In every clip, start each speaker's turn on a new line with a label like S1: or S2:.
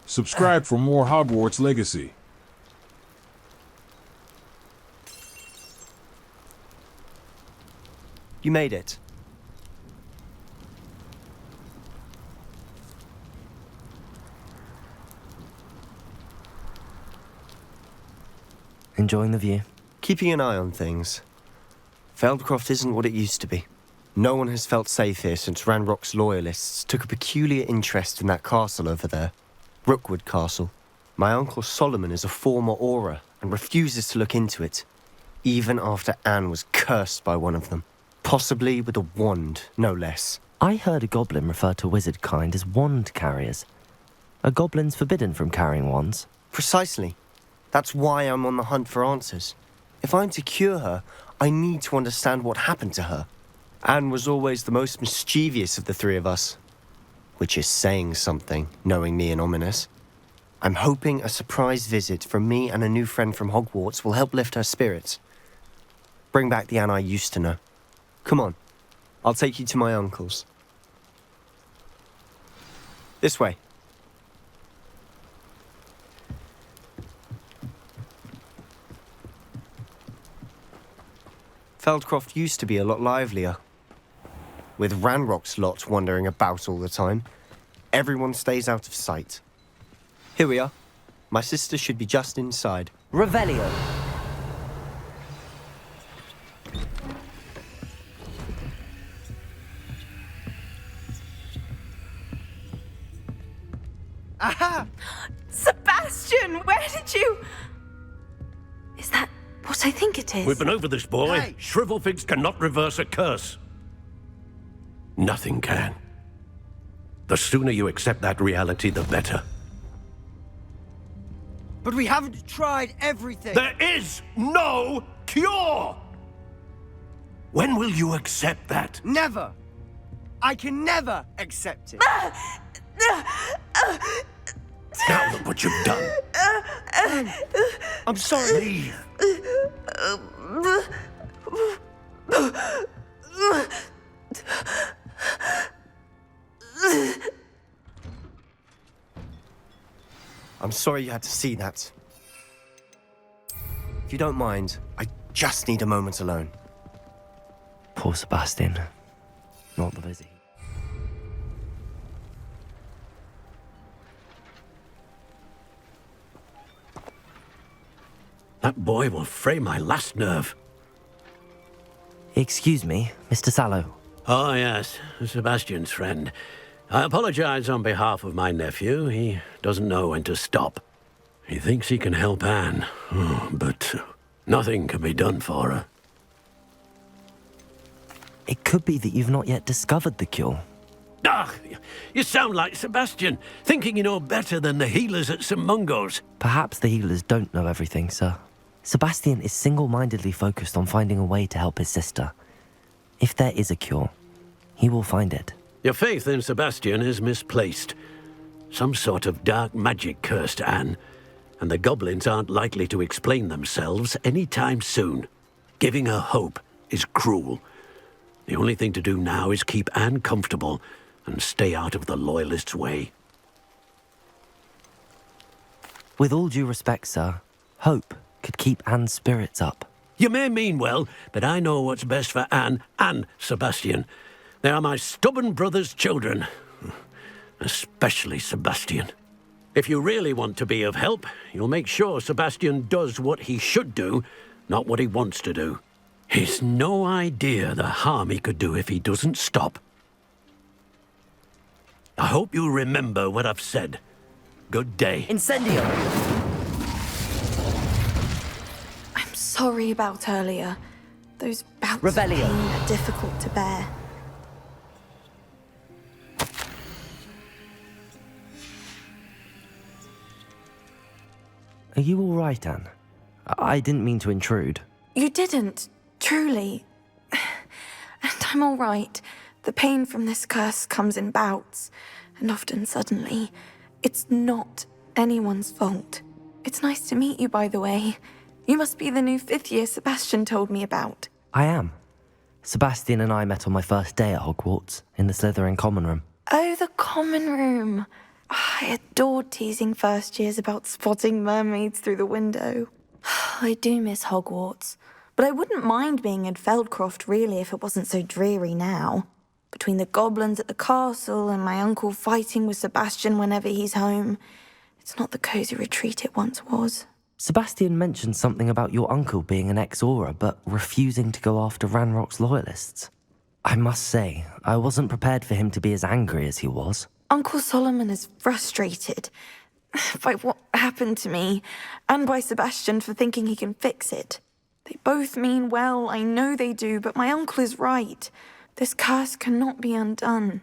S1: Subscribe for more Hogwarts Legacy.
S2: You made it.
S3: Enjoying the view?
S2: Keeping an eye on things. Feldcroft isn't what it used to be. No one has felt safe here since Ranrok's loyalists took a peculiar interest in that castle over there. Rookwood Castle. My uncle Solomon is a former Auror and refuses to look into it, even after Anne was cursed by one of them. Possibly with a wand, no less.
S3: I heard a goblin refer to wizard kind as wand carriers. Are goblins forbidden from carrying wands?
S2: Precisely. That's why I'm on the hunt for answers. If I'm to cure her, I need to understand what happened to her. Anne was always the most mischievous of the three of us. Which is saying something, knowing me and Ominous. I'm hoping a surprise visit from me and a new friend from Hogwarts will help lift her spirits. Bring back the Anne I used to know. Come on, I'll take you to my uncle's. This way. Feldcroft used to be a lot livelier. With Ranrok's lot wandering about all the time, everyone stays out of sight. Here we are. My sister should be just inside.
S3: Revelio.
S4: Aha! Sebastian, where did you... Is that what I think it is?
S5: We've been over this, boy.
S4: Hey.
S5: Shrivelfigs cannot reverse a curse. Nothing can. The sooner you accept that reality, the better.
S6: But we haven't tried everything.
S5: There is no cure! When will you accept that?
S6: Never. I can never accept it.
S5: Now look what you've done.
S6: I'm sorry.
S5: Leave.
S2: I'm sorry you had to see that. If you don't mind, I just need a moment alone.
S3: Poor Sebastian. Not the busy.
S5: That boy will fray my last nerve.
S3: Excuse me, Mr. Sallow.
S5: Oh, yes, Sebastian's friend. I apologize on behalf of my nephew. He doesn't know when to stop. He thinks he can help Anne, but nothing can be done for her.
S3: It could be that you've not yet discovered the cure.
S5: Ah, you sound like Sebastian, thinking you know better than the healers at St. Mungo's.
S3: Perhaps the healers don't know everything, sir. Sebastian is single-mindedly focused on finding a way to help his sister. If there is a cure, he will find it.
S5: Your faith in Sebastian is misplaced. Some sort of dark magic cursed Anne, and the goblins aren't likely to explain themselves anytime soon. Giving her hope is cruel. The only thing to do now is keep Anne comfortable and stay out of the Loyalists' way.
S3: With all due respect, sir, hope could keep Anne's spirits up.
S5: You may mean well, but I know what's best for Anne and Sebastian. They are my stubborn brother's children. Especially Sebastian. If you really want to be of help, you'll make sure Sebastian does what he should do, not what he wants to do. He's no idea the harm he could do if he doesn't stop. I hope you remember what I've said. Good day.
S3: Incendio!
S4: I'm sorry about earlier. Those bouts
S3: Revelio.
S4: of pain are difficult to bear.
S3: Are you all right, Anne? I didn't mean to intrude.
S4: You didn't, truly. And I'm all right. The pain from this curse comes in bouts, and often suddenly. It's not anyone's fault. It's nice to meet you, by the way. You must be the new 5th year Sebastian told me about.
S3: I am. Sebastian and I met on my first day at Hogwarts, in the Slytherin common room.
S4: Oh, the common room. I adored teasing first years about spotting mermaids through the window. I do miss Hogwarts, but I wouldn't mind being in Feldcroft really if it wasn't so dreary now. Between the goblins at the castle and my uncle fighting with Sebastian whenever he's home, it's not the cosy retreat it once was.
S3: Sebastian mentioned something about your uncle being an ex-Auror, but refusing to go after Ranrock's loyalists. I must say, I wasn't prepared for him to be as angry as he was.
S4: Uncle Solomon is frustrated by what happened to me, and by Sebastian for thinking he can fix it. They both mean well, I know they do, but my uncle is right. This curse cannot be undone.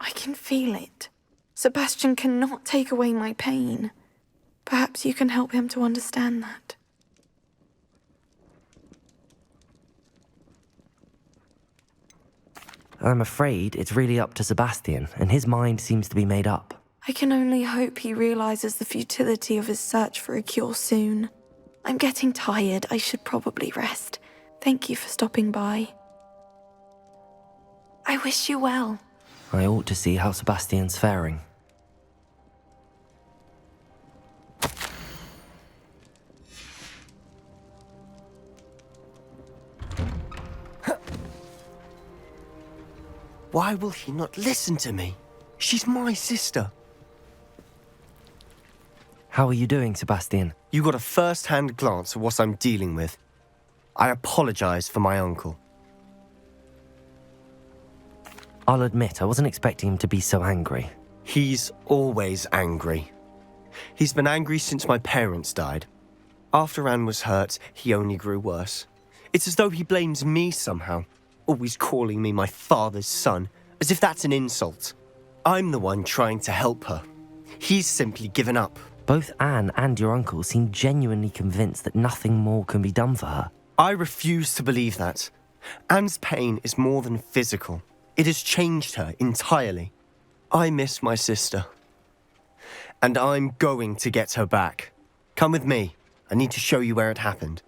S4: I can feel it. Sebastian cannot take away my pain. Perhaps you can help him to understand that.
S3: I'm afraid it's really up to Sebastian, and his mind seems to be made up.
S4: I can only hope he realizes the futility of his search for a cure soon. I'm getting tired. I should probably rest. Thank you for stopping by. I wish you well.
S3: I ought to see how Sebastian's faring.
S2: Why will he not listen to me? She's my sister.
S3: How are you doing, Sebastian?
S2: You got a first-hand glance at what I'm dealing with. I apologize for my uncle.
S3: I'll admit, I wasn't expecting him to be so angry.
S2: He's always angry. He's been angry since my parents died. After Anne was hurt, he only grew worse. It's as though he blames me somehow, always calling me my father's son, as if that's an insult. I'm the one trying to help her. He's simply given up.
S3: Both Anne and your uncle seem genuinely convinced that nothing more can be done for her.
S2: I refuse to believe that. Anne's pain is more than physical. It has changed her entirely. I miss my sister. And I'm going to get her back. Come with me. I need to show you where it happened.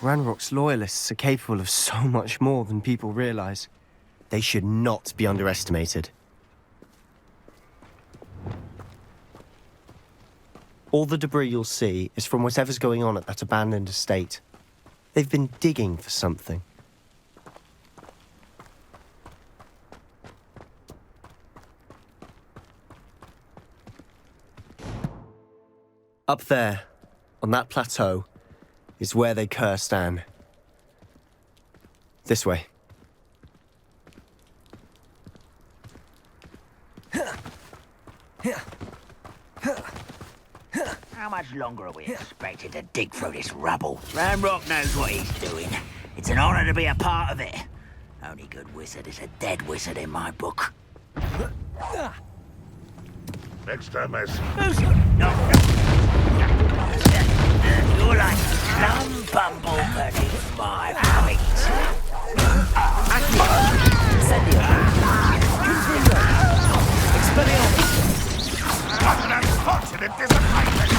S2: Ranrock's loyalists are capable of so much more than people realize. They should not be underestimated. All the debris you'll see is from whatever's going on at that abandoned estate. They've been digging for something. Up there, on that plateau, is where they cursed Anne. This way.
S7: How much longer are we expected to dig through this rubble? Ranrok knows what he's doing. It's an honor to be a part of it. Only good wizard is a dead wizard in my book.
S8: Next time I see
S7: No. You're like some bumble beneath my feet.
S8: what an unfortunate disappointment!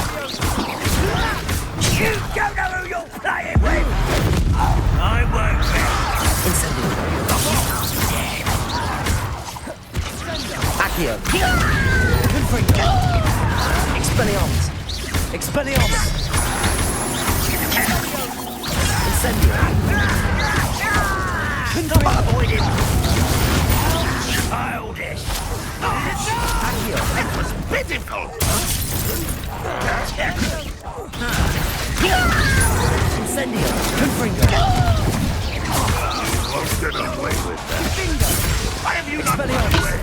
S7: You don't know who you're playing with! I won't
S3: Accio! Expelliarmus! Expelliarmus! Incendio!
S7: avoid him! Childish!
S3: Accio!
S8: It was pitiful!
S3: Incendio! Confringo!
S8: Won't get away with that. Why have you not run away?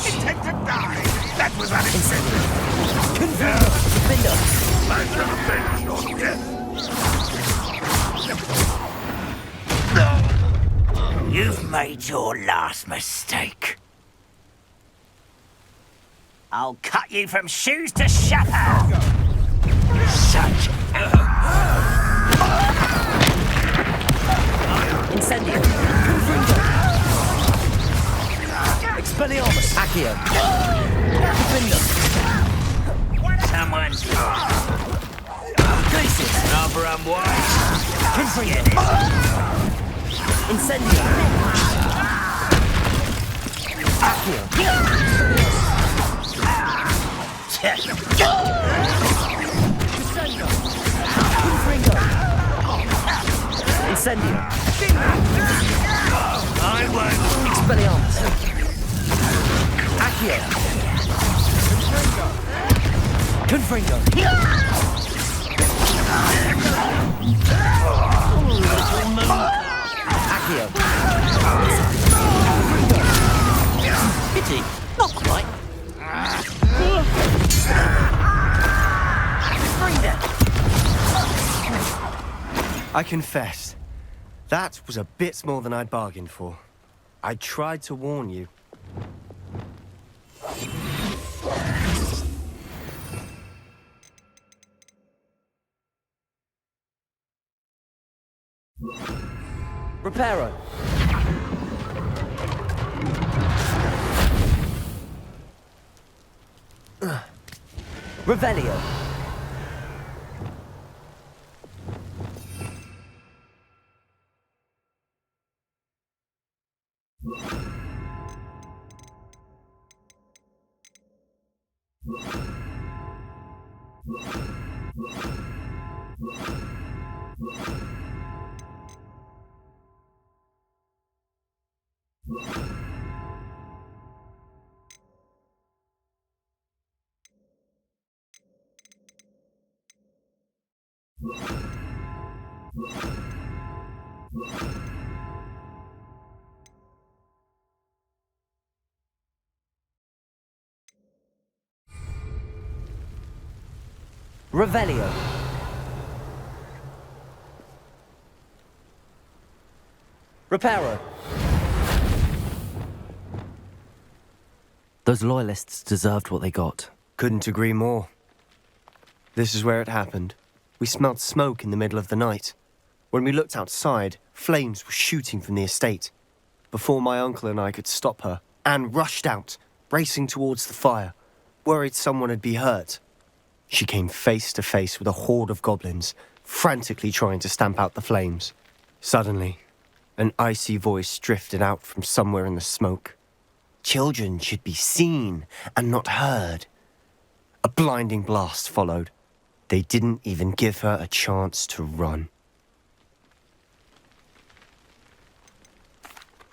S8: Intent to die! That was unacceptable!
S3: Confringo! Defender!
S8: I shall avenge your death!
S7: You've made your last mistake. I'll cut you from shoes to chapeau. Such
S3: Incendio! Confringo! Expelliarmus! Accio! Defender!
S7: someone's
S3: Glacius!
S7: number and white.
S3: Confringo! Incendio! Accio! Incendio.
S8: I won't.
S3: Expelliarmus. Accio. Confringo. Accio.
S7: Pity. Not quite.
S2: I confess, that was a bit more than I'd bargained for. I tried to warn you.
S3: Reparo. Revelio. Revelio. Reparo. Those loyalists deserved what they got.
S2: Couldn't agree more. This is where it happened. We smelled smoke in the middle of the night. When we looked outside, flames were shooting from the estate. Before my uncle and I could stop her, Anne rushed out, racing towards the fire, worried someone had been hurt. She came face to face with a horde of goblins, frantically trying to stamp out the flames. Suddenly, an icy voice drifted out from somewhere in the smoke. Children should be seen and not heard. A blinding blast followed. They didn't even give her a chance to run.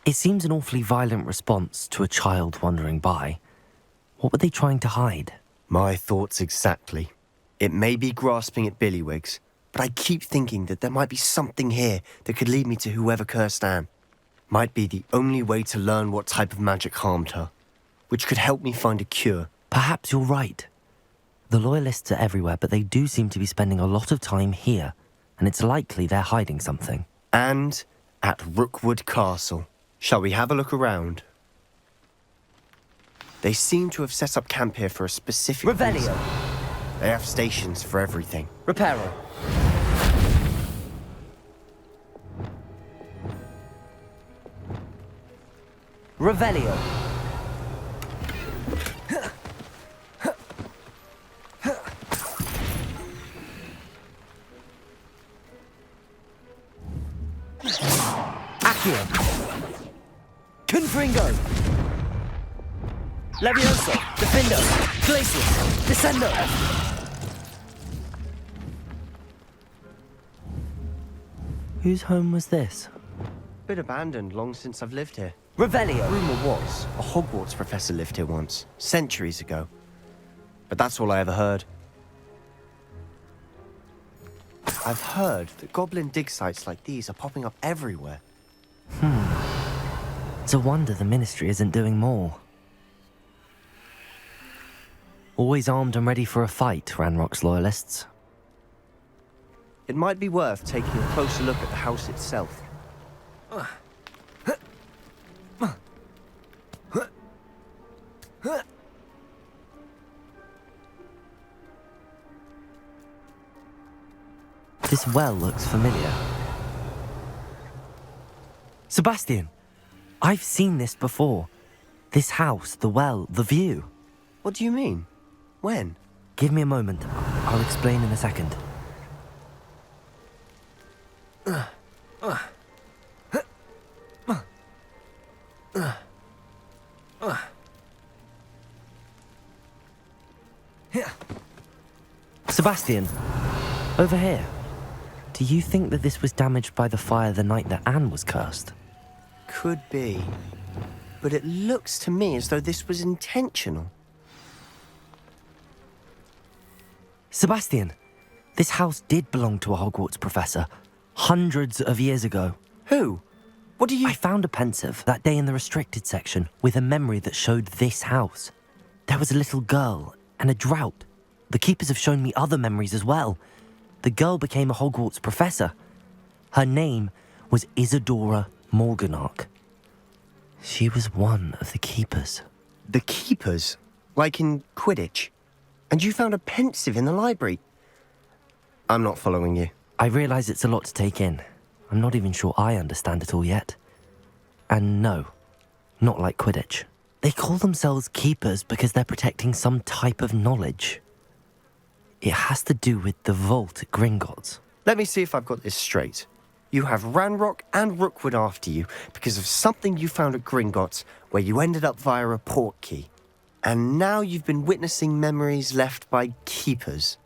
S3: It seems an awfully violent response to a child wandering by. What were they trying to hide?
S2: My thoughts exactly. It may be grasping at Billywigs, but I keep thinking that there might be something here that could lead me to whoever cursed Anne. Might be the only way to learn what type of magic harmed her, which could help me find a cure.
S3: Perhaps you're right. The Loyalists are everywhere, but they do seem to be spending a lot of time here, and it's likely they're hiding something.
S2: And at Rookwood Castle. Shall we have a look around? They seem to have set up camp here for a specific
S3: Revelio.
S2: reason. They have stations for everything.
S3: Reparo. Revelio. Accio. Confringo. Levioso. Defendo. Glacius. Descendo. Whose home was this?
S2: Bit abandoned long since I've lived here.
S3: Revelio.
S2: Rumour was a Hogwarts professor lived here once, centuries ago. But that's all I ever heard. I've heard that goblin dig sites like these are popping up everywhere.
S3: It's a wonder the Ministry isn't doing more. Always armed and ready for a fight, Ranrok's loyalists.
S2: It might be worth taking a closer look at the house itself.
S3: This well looks familiar. Sebastian, I've seen this before. This house, the well, the view.
S2: What do you mean? When?
S3: Give me a moment. I'll explain in a second. Sebastian, over here. Do you think that this was damaged by the fire the night that Anne was cursed?
S2: Could be. But it looks to me as though this was intentional.
S3: Sebastian, this house did belong to a Hogwarts professor, hundreds of years ago.
S2: Who? What do you...
S3: I found a pensive that day in the restricted section with a memory that showed this house. There was a little girl and a drought. The keepers have shown me other memories as well. The girl became a Hogwarts professor. Her name was Isadora Morganach. She was one of the keepers.
S2: The keepers? Like in Quidditch? And you found a pensive in the library? I'm not following you.
S3: I realise it's a lot to take in. I'm not even sure I understand it all yet. And no, not like Quidditch. They call themselves keepers because they're protecting some type of knowledge. It has to do with the vault at Gringotts.
S2: Let me see if I've got this straight. You have Ranrok and Rookwood after you because of something you found at Gringotts where you ended up via a portkey. And now you've been witnessing memories left by keepers.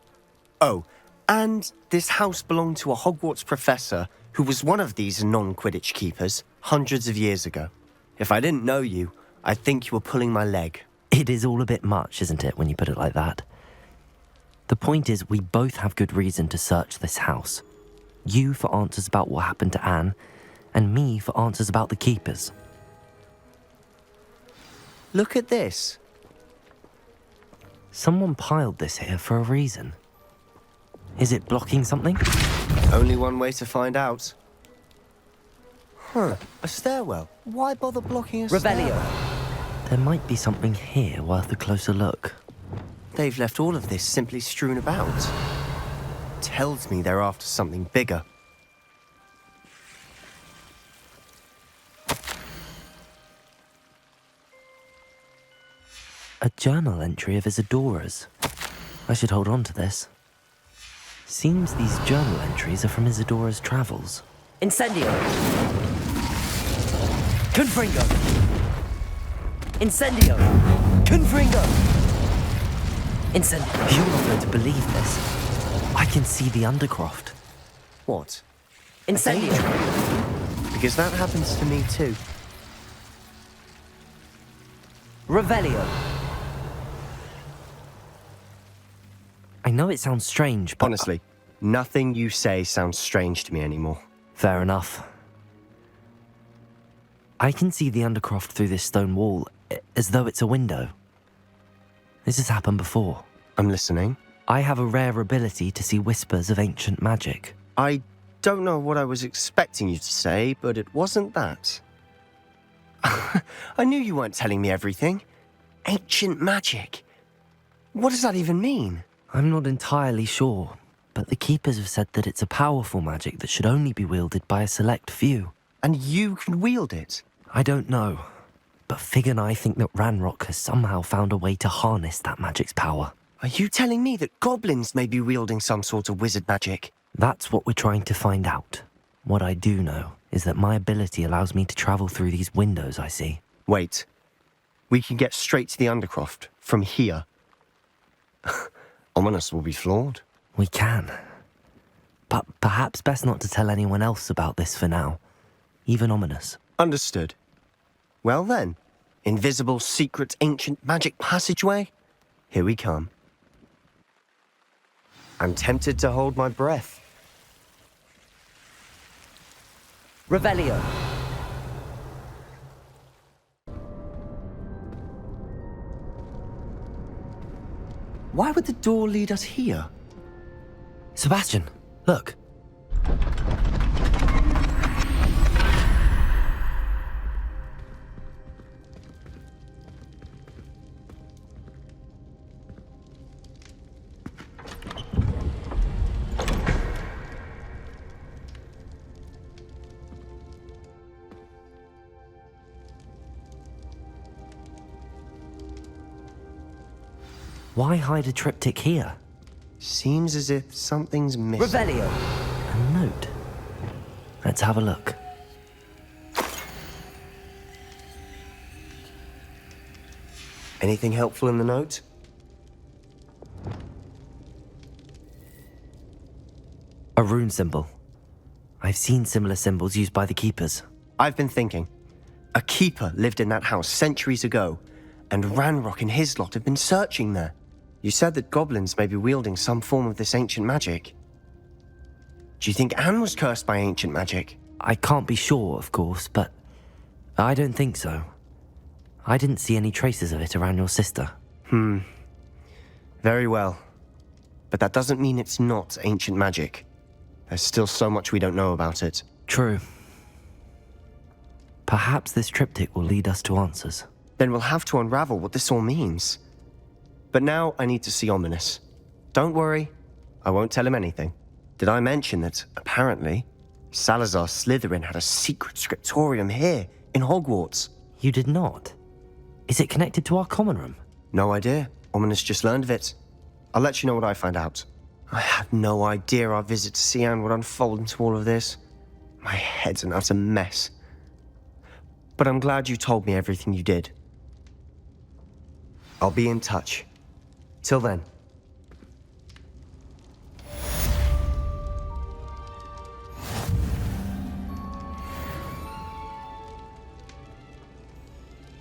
S2: Oh, and this house belonged to a Hogwarts professor who was one of these non-Quidditch keepers hundreds of years ago. If I didn't know you, I'd think you were pulling my leg.
S3: It is all a bit much, isn't it, when you put it like that? The point is, we both have good reason to search this house. You for answers about what happened to Anne, and me for answers about the keepers.
S2: Look at this.
S3: Someone piled this here for a reason. Is it blocking something?
S2: Only one way to find out. Huh, a stairwell. Why bother blocking a
S3: Revelio.
S2: stairwell?
S3: There might be something here worth a closer look.
S2: They've left all of this simply strewn about. Tells me they're after something bigger.
S3: A journal entry of Isadora's. I should hold on to this. Seems these journal entries are from Isadora's travels. Incendio! Confringo! Incendio! Confringo! Incendio! You're not going to believe this. I can see the Undercroft.
S2: What?
S3: Incendio!
S2: Because that happens to me too.
S3: Revelio! I know it sounds strange, but...
S2: Honestly, nothing you say sounds strange to me anymore.
S3: Fair enough. I can see the Undercroft through this stone wall, as though it's a window. This has happened before.
S2: I'm listening.
S3: I have a rare ability to see whispers of ancient magic.
S2: I don't know what I was expecting you to say, but it wasn't that. I knew you weren't telling me everything. Ancient magic. What does that even mean?
S3: I'm not entirely sure, but the Keepers have said that it's a powerful magic that should only be wielded by a select few.
S2: And you can wield it?
S3: I don't know, but Fig and I think that Ranrok has somehow found a way to harness that magic's power.
S2: Are you telling me that goblins may be wielding some sort of wizard magic?
S3: That's what we're trying to find out. What I do know is that my ability allows me to travel through these windows I see.
S2: Wait. We can get straight to the Undercroft from here. Ominous will be flawed.
S3: We can. But perhaps best not to tell anyone else about this for now. Even Ominous.
S2: Understood. Well then, invisible, secret, ancient magic passageway? Here we come. I'm tempted to hold my breath.
S3: Revelio.
S2: Why would the door lead us here?
S3: Sebastian, look. Why hide a triptych here?
S2: Seems as if something's missing.
S3: Revelio. A note. Let's have a look.
S2: Anything helpful in the note?
S3: A rune symbol. I've seen similar symbols used by the keepers.
S2: I've been thinking. A keeper lived in that house centuries ago, and Ranrok and his lot have been searching there. You said that goblins may be wielding some form of this ancient magic. Do you think Anne was cursed by ancient magic?
S3: I can't be sure, of course, but I don't think so. I didn't see any traces of it around your sister.
S2: Very well. But that doesn't mean it's not ancient magic. There's still so much we don't know about it.
S3: True. Perhaps this triptych will lead us to answers.
S2: Then we'll have to unravel what this all means. But now I need to see Ominous. Don't worry, I won't tell him anything. Did I mention that, apparently, Salazar Slytherin had a secret scriptorium here, in Hogwarts?
S3: You did not? Is it connected to our common room?
S2: No idea. Ominous just learned of it. I'll let you know what I find out. I had no idea our visit to see Anne would unfold into all of this. My head's an utter mess. But I'm glad you told me everything you did. I'll be in touch. Till then.